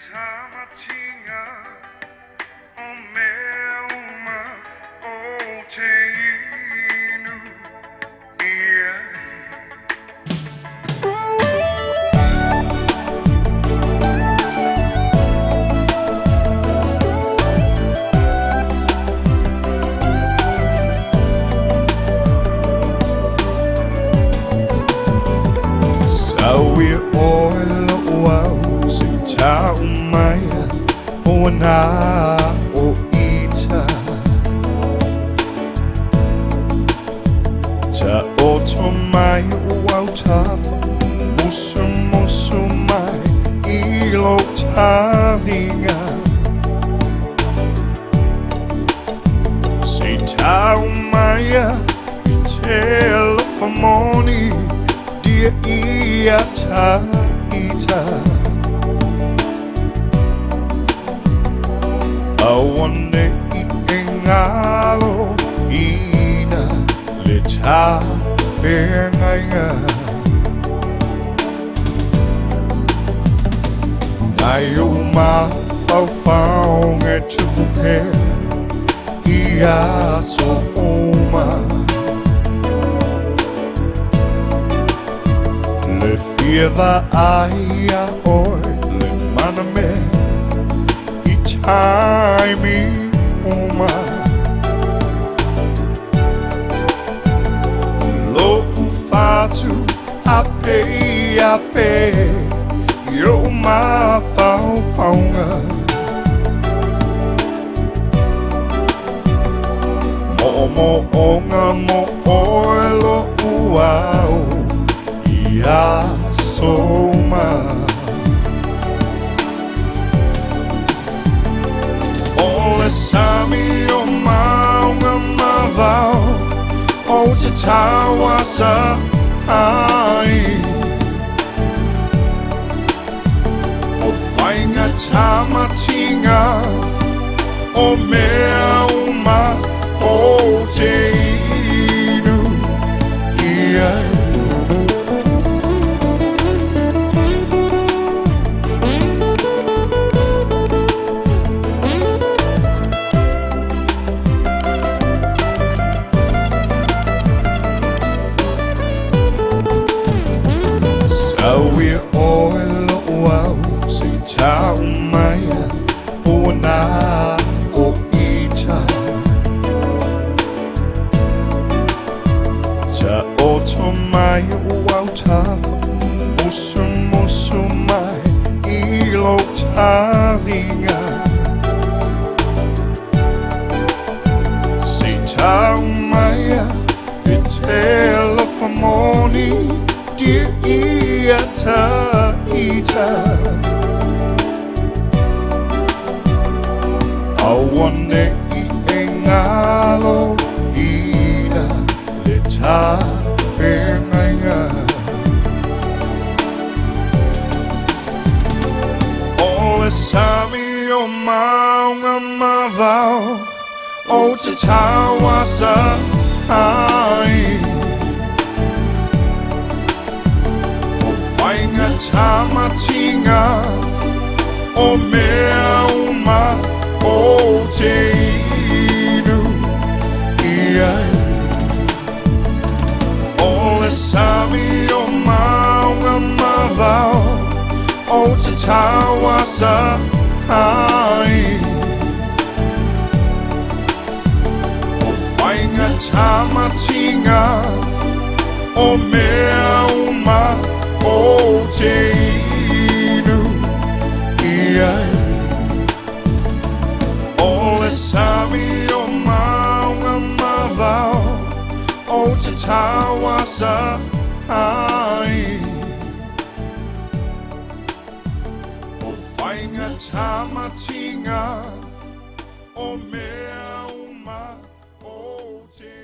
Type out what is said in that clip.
Tamatinga, o meuma, o teinu, yeah. So we're all wow, sinta umaya, o na o ita. Ta o tomaya wow tafa, musu mai ilo talinga. Sinta umaya, telefoni. Dia ia taita awane ingalo ina leta pengaya ayo ma fau ngetupe ia so uma le fieva aia oi le maname I taimi uma lo ufatu ape yo ma faunga mo onga mo oilo uau ya soma ole sami o maunga mavao o te tawasa ai o whainga tamatinga o mea uma o te inu ia we're all wow, sinta umaya, o na o ita. Ta o tomaya wow tafa, musu mai ilo talinga. Sinta umaya, telefoni. Dia ia taita awane I engalo ina leta pengaya ole sami o maunga mavao o te tawasa ai whainga tamatinga o mea uma o te inu ia ole sami o maunga mavao o te tawasa ai o whainga tamatinga o mea uma o te inu ia ole sami o maunga mavao o te tawasa ai o whainga tamatinga o mea uma o te